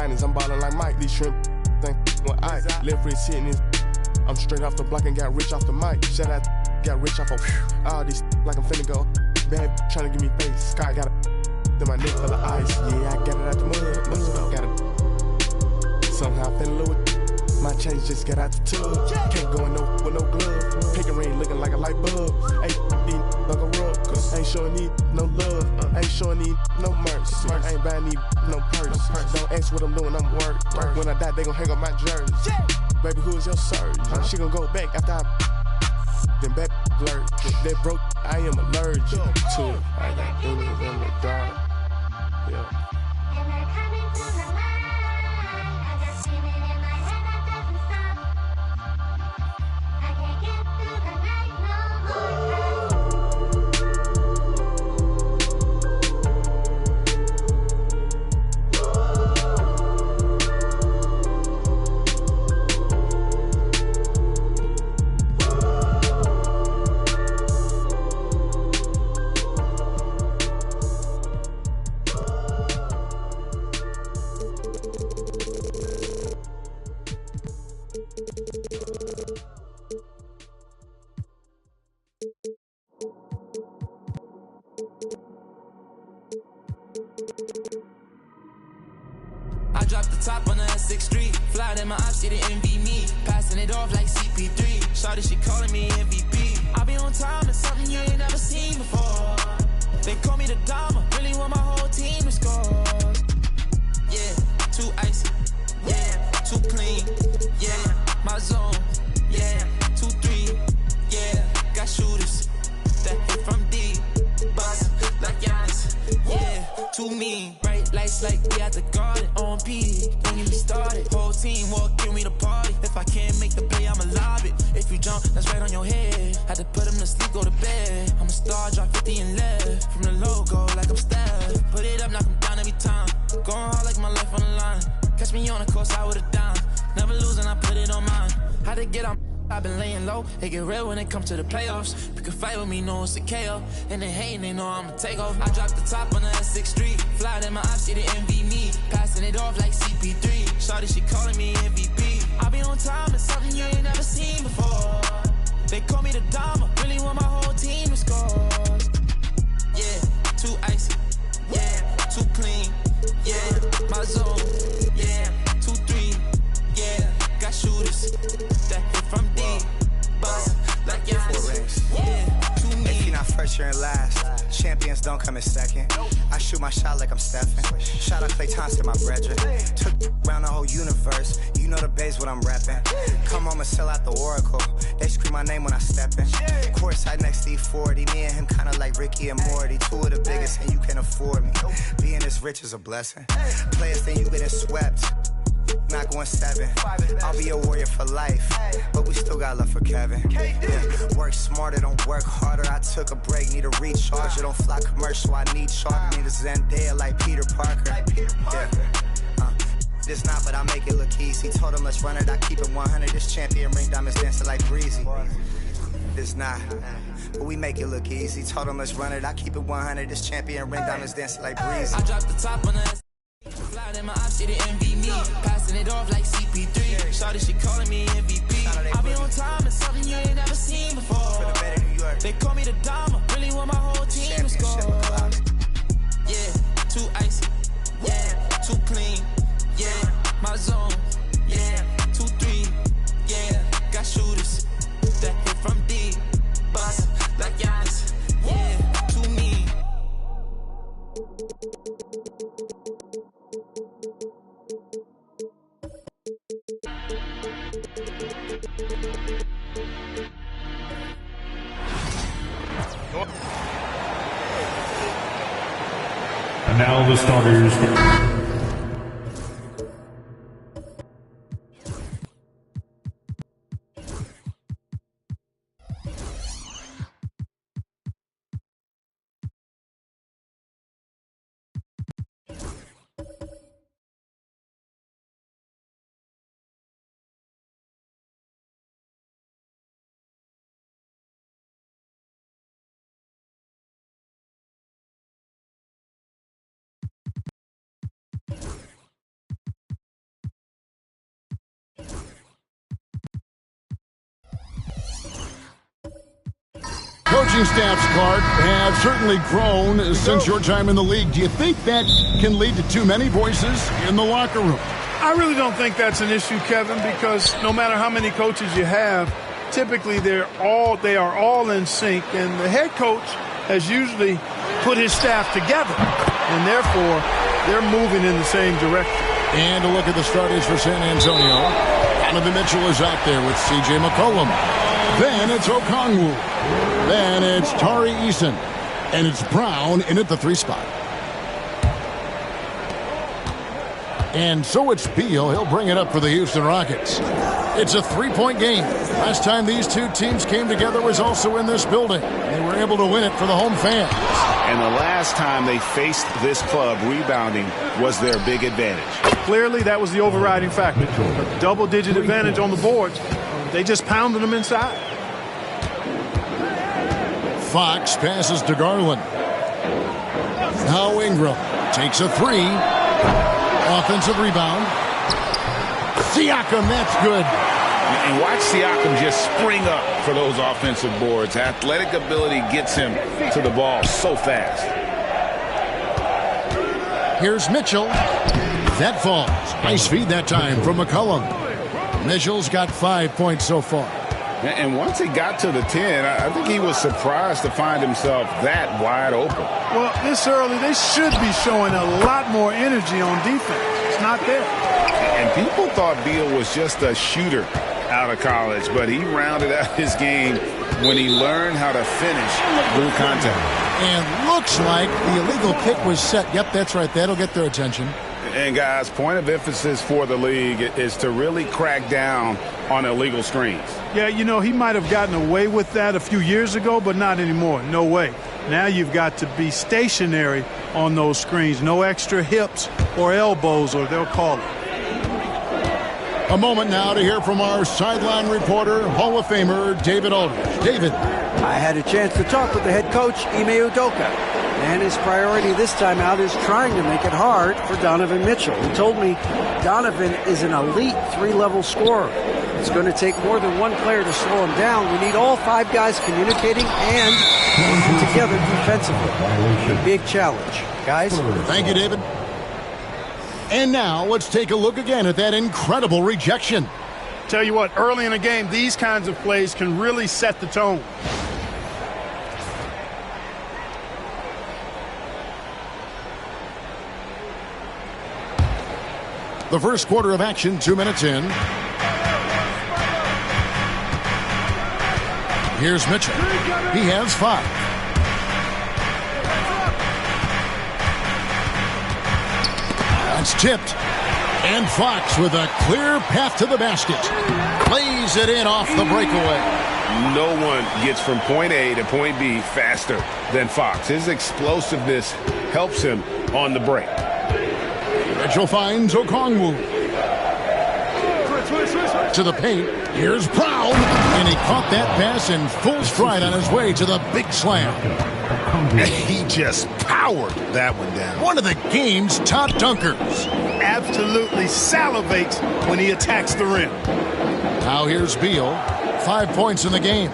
90s, I'm ballin' like Mike. These shrimp think with ice. Left wrist hitting his. I'm straight off the block and got rich off the mic. Shout out, got rich off of all these like I'm finna go. Bad tryna give me face. Sky got to my neck full of ice. Yeah, I got it out the mud. Got it. Somehow I fell in love with my chains just got out the tub. Can't go in no with no glove. Picking ring looking like a light bulb. Ain't need like a rub. Ain't showing need no love. Ain't showing need no mercy. Ain't buying need no purse. Don't ask what I'm doing, I'm work. When I die, they gon' hang up my jersey. Baby, who is your surgeon? She gon' go back after I then back blurred. That broke, I am allergic to it. I got demons in the dark. Yeah. I dropped the top on the S6 Street. Fly in my ops, she didn't envy me. Passing it off like CP3. Shawty, she calling me MVP. I be on time, it's something you ain't never seen before. They call me the Dama, really want my whole team to score. Yeah, too icy. Yeah, too clean. Yeah, my zone. Yeah, 2-3. Yeah, got shooters that hit from deep. Bust like Giannis. Yeah, too mean. Bright lights like we at the garden. On P, don't get me started. Whole team walk in, we the party. If I can't make the play, I'ma lob it. If you jump, that's right on your head. Had to put him to sleep, go to bed. I'm a star, drop 50 and left. From the logo, like I'm Steph. Put it up, knock him down every time. Going hard like my life on the line. Catch me on the course, I would've done. Never losing, I put it on mine. Had to get on. I've been laying low, it get real when it comes to the playoffs. You can fight with me, know it's a KO. And they hating, they know I'ma take off. I dropped the top on the S6 Street. Fly in my ops, she didn't envy me. Passing it off like CP3. Shawty, she calling me MVP. I be on time, it's something you ain't never seen before. They call me the Dama, really want my whole team to score. Yeah, too icy. Yeah, too clean. Yeah, my zone. Yeah, 2-3. Yeah, got shooters that hit from deep. Bust like Giannis. Yeah, too mean. If you're not first, you're in last. Champions don't come in second. I shoot my shot like I'm Stephen. Shout out Klay Thompson, my brethren. Took around the whole universe. You know the base what I'm reppin'. Come home and sell out the Oracle. They scream my name when I step in. Courtside next to E40. Me and him kinda like Ricky and Morty. Two of the biggest and you can't afford me. Being this rich is a blessing. Players think you getting swept. Not going 7. I'll be a warrior for life, but we still got love for Kevin. Yeah. Work smarter, don't work harder. I took a break, need a recharge. Don't fly commercial, I need sharp. Need a Zendaya like Peter Parker. Yeah. This not, but I make it look easy. Told him let's run it, I keep it 100. This champion ring diamonds dancing like breezy. This not, but we make it look easy. Told him let's run it, I keep it 100. This champion ring diamonds dancing like breezy. I dropped the top on the fly in my ops, she didn't envy me. Passing it off like CP3. Shawty, she calling me MVP. I be on time, it's something you ain't never seen before. They call me the Dama, really want my whole team to score. Yeah, too icy. Yeah, too clean. Yeah, my zone. Yeah, 2-3. Yeah, got shooters that hit from deep. Bust like Giannis. Yeah, too mean. And now the starters. coaching staffs, Clark, have certainly grown since your time in the league. Do you think that can lead to too many voices in the locker room? I really don't think that's an issue, Kevin, because no matter how many coaches you have, typically they are all in sync, and the head coach has usually put his staff together, and therefore they're moving in the same direction. And a look at the starters for San Antonio. Donovan Mitchell is out there with C.J. McCollum. Then it's Okongwu. Then it's Tari Eason. And it's Brown in at the 3 spot. And so it's Beal. He'll bring it up for the Houston Rockets. It's a 3-point game. Last time these two teams came together was also in this building. They were able to win it for the home fans. And the last time they faced this club, rebounding was their big advantage. Clearly, that was the overriding factor. A double-digit advantage on the boards. They just pounded them inside. Fox passes to Garland. Now Ingram takes a 3. Offensive rebound. Siakam, that's good. And watch Siakam just spring up for those offensive boards. Athletic ability gets him to the ball so fast. Here's Mitchell. That falls. Nice feed that time from McCollum. Mitchell's got 5 points so far. And once he got to the 10, I think he was surprised to find himself that wide open. Well, this early, they should be showing a lot more energy on defense. It's not there. And people thought Beal was just a shooter out of college, but he rounded out his game when he learned how to finish through contact. And looks like the illegal kick was set. Yep, that's right. That'll get their attention. And, guys, point of emphasis for the league is to really crack down on illegal screens. Yeah, you know, he might have gotten away with that a few years ago, but not anymore. No way. Now you've got to be stationary on those screens. No extra hips or elbows, or they'll call it. A moment now to hear from our sideline reporter, Hall of Famer David Aldridge. David. I had a chance to talk with the head coach, Ime Udoka, and his priority this time out is trying to make it hard for Donovan Mitchell. He told me Donovan is an elite 3-level scorer. It's going to take more than one player to slow him down. We need all 5 guys communicating and working together defensively. A big challenge. Guys? Thank you, David. And now let's take a look again at that incredible rejection. Tell you what, early in a game, these kinds of plays can really set the tone. The first quarter of action, 2 minutes in. Here's Mitchell. He has 5. That's tipped. And Fox with a clear path to the basket. Plays it in off the breakaway. No one gets from point A to point B faster than Fox. His explosiveness helps him on the break. Mitchell finds Okongwu. To the paint. Here's Brown. And he caught that pass in full stride on his way to the big slam. He just powered that one down. One of the game's top dunkers. Absolutely salivates when he attacks the rim. Now here's Beal. 5 points in the game.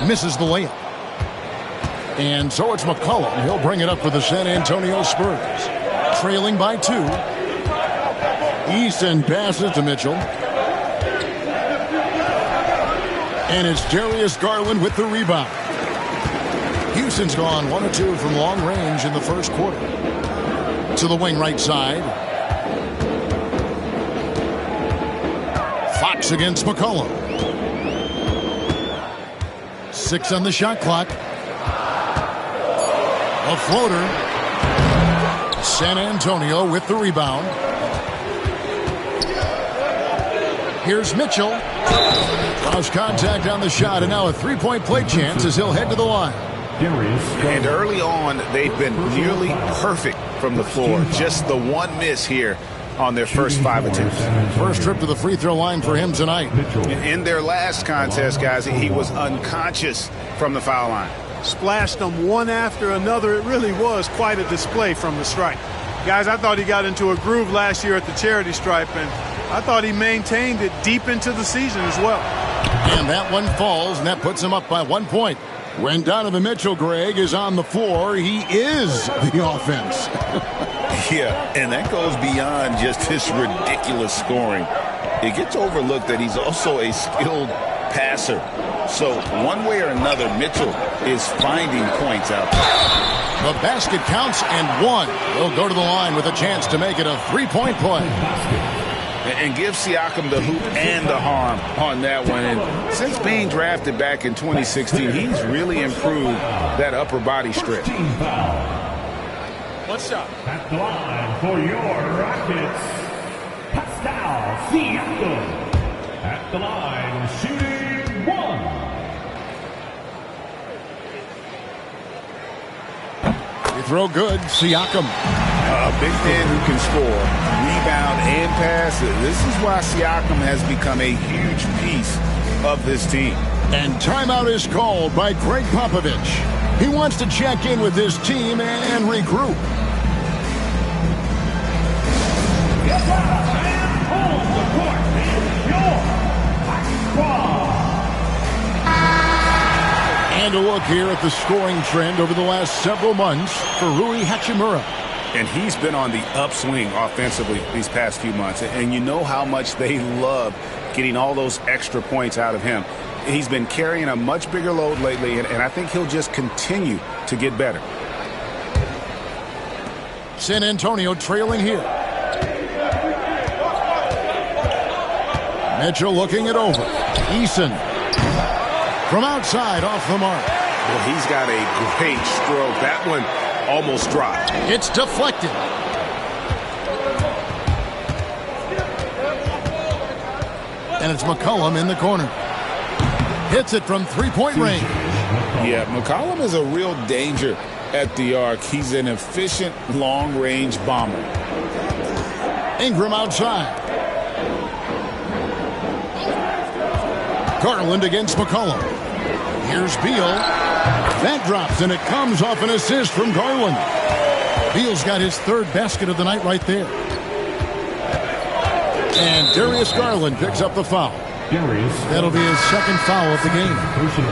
Misses the layup. And so it's McCollum. He'll bring it up for the San Antonio Spurs. Trailing by 2. Eason passes to Mitchell. And it's Darius Garland with the rebound. Houston's gone 1 of 2 from long range in the first quarter. To the wing right side. Fox against McCollum. 6 on the shot clock. A floater. San Antonio with the rebound. Here's Mitchell. Draws contact on the shot, and now a 3-point play chance as he'll head to the line. And early on, they've been nearly perfect from the floor. Just the one miss here on their first 5 attempts. First trip to the free throw line for him tonight. In their last contest, guys, he was unconscious from the foul line. Splashed them one after another. It really was quite a display from the stripe. Guys, I thought he got into a groove last year at the charity stripe, and I thought he maintained it deep into the season as well. And that one falls, and that puts him up by 1 point. When Donovan Mitchell, Greg, is on the floor, he is the offense. Yeah, and that goes beyond just his ridiculous scoring. It gets overlooked that he's also a skilled passer. So one way or another, Mitchell is finding points out there. The basket counts and one. He'll go to the line with a chance to make it a three-point play. And give Siakam the hoop and the harm on that one. And since being drafted back in 2016, he's really improved that upper body stretch. What's up? At the line for your Rockets, Pascal Siakam. At the line, shooting one. You throw good, Siakam. A big man who can score, rebound, and pass. This is why Siakam has become a huge piece of this team. And timeout is called by Greg Popovich. He wants to check in with his team and regroup. And a look here at the scoring trend over the last several months for Rui Hachimura. And he's been on the upswing offensively these past few months. And you know how much they love getting all those extra points out of him. He's been carrying a much bigger load lately, and I think he'll just continue to get better. San Antonio trailing here. Mitchell looking it over. Eason from outside off the mark. Well, he's got a great stroke. That one almost dropped. It's deflected. And it's McCollum in the corner. Hits it from three-point range. Yeah, McCollum is a real danger at the arc. He's an efficient long-range bomber. Ingram outside. Garland against McCollum. Here's Beal. That drops, and it comes off an assist from Garland. Beal's got his third basket of the night right there. And Darius Garland picks up the foul. That'll be his second foul of the game.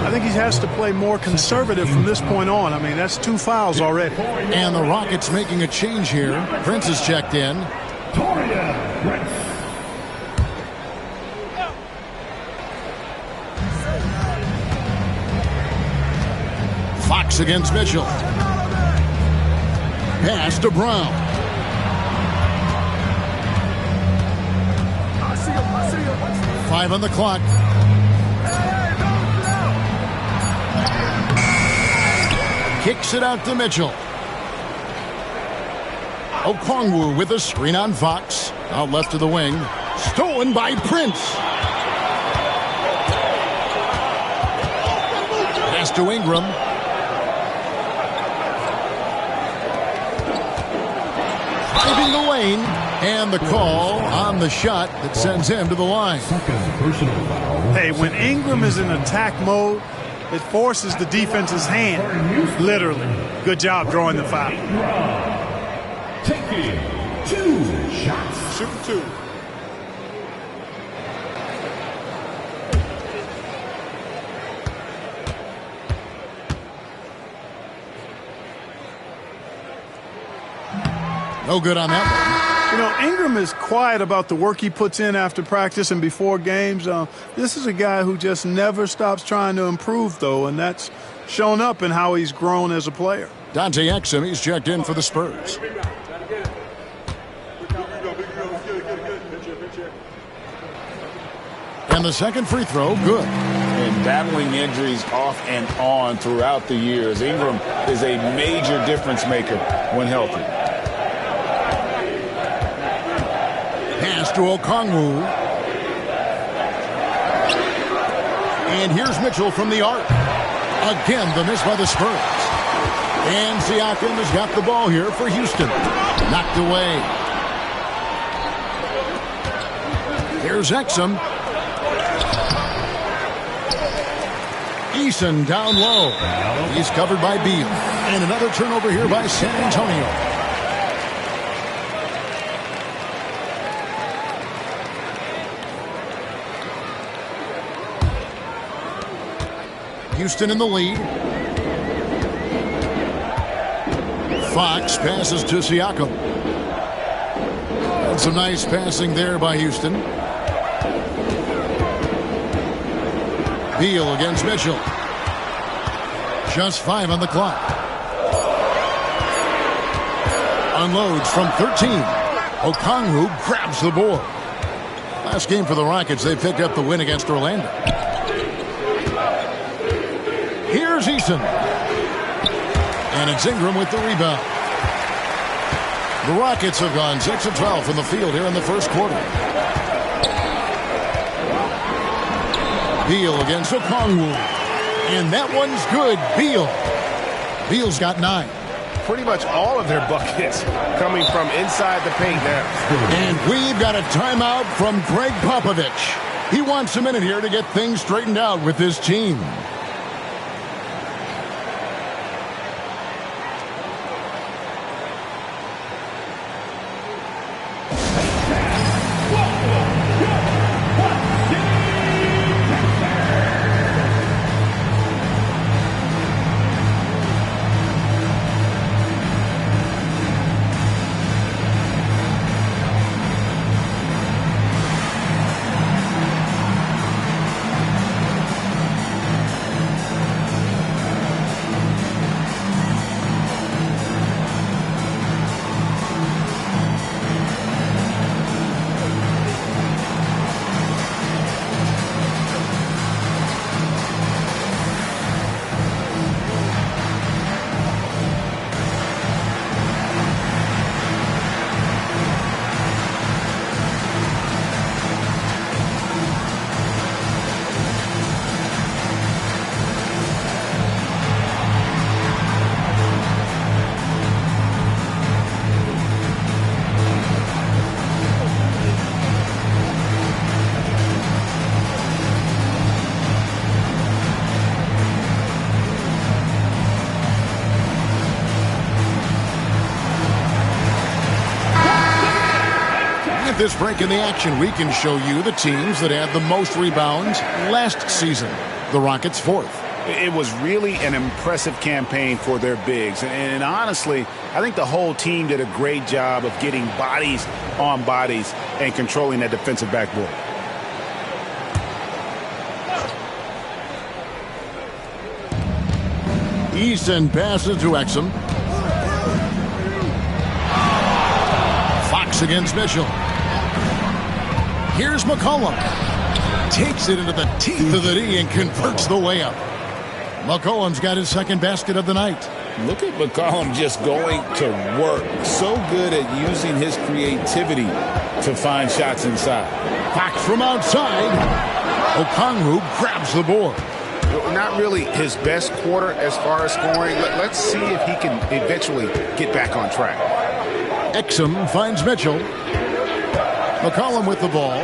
I think he has to play more conservative from this point on. I mean, that's 2 fouls already. And the Rockets making a change here. Prince is checked in. Fox against Mitchell. Pass to Brown. Five on the clock. Kicks it out to Mitchell. Okongwu with a screen on Fox. Out left to the wing. Stolen by Prince. Pass to Ingram. Driving the lane. And the call on the shot that sends him to the line. Hey, when Ingram is in attack mode, it forces the defense's hand, literally. Good job drawing the foul. Taking 2 shots. Shoot 2. No good on that one. You know, Ingram is quiet about the work he puts in after practice and before games. This is a guy who just never stops trying to improve, though, and that's shown up in how he's grown as a player. Dante Exum, he's checked in for the Spurs. And the second free throw, good. And battling injuries off and on throughout the years, Ingram is a major difference maker when healthy. Pass to Okongwu. And here's Mitchell from the arc. Again, the miss by the Spurs. And Siakam has got the ball here for Houston. Knocked away. Here's Exum. Eason down low. He's covered by Beal. And another turnover here by San Antonio. Houston in the lead. Fox passes to Siakam. And some nice passing there by Houston. Beal against Mitchell. Just 5 on the clock. Unloads from 13. Okongwu grabs the board. Last game for the Rockets, they picked up the win against Orlando. Here's Eason. And it's Ingram with the rebound. The Rockets have gone 6 of 12 from the field here in the first quarter. Beal against Okongwu. And that one's good. Beal's got 9. Pretty much all of their buckets coming from inside the paint now. And we've got a timeout from Greg Popovich. He wants a minute here to get things straightened out with his team. This break in the action, we can show you the teams that had the most rebounds last season. The Rockets 4th. It was really an impressive campaign for their bigs. And honestly, I think the whole team did a great job of getting bodies on bodies and controlling that defensive backboard. Eason passes to Exum. Fox against Mitchell. Here's McCollum. Takes it into the teeth of the D and converts the layup. McCollum's got his second basket of the night. Look at McCollum just going to work. So good at using his creativity to find shots inside. Fox from outside. Okongwu grabs the board. Not really his best quarter as far as scoring. Let's see if he can eventually get back on track. Exum finds Mitchell. McCollum with the ball.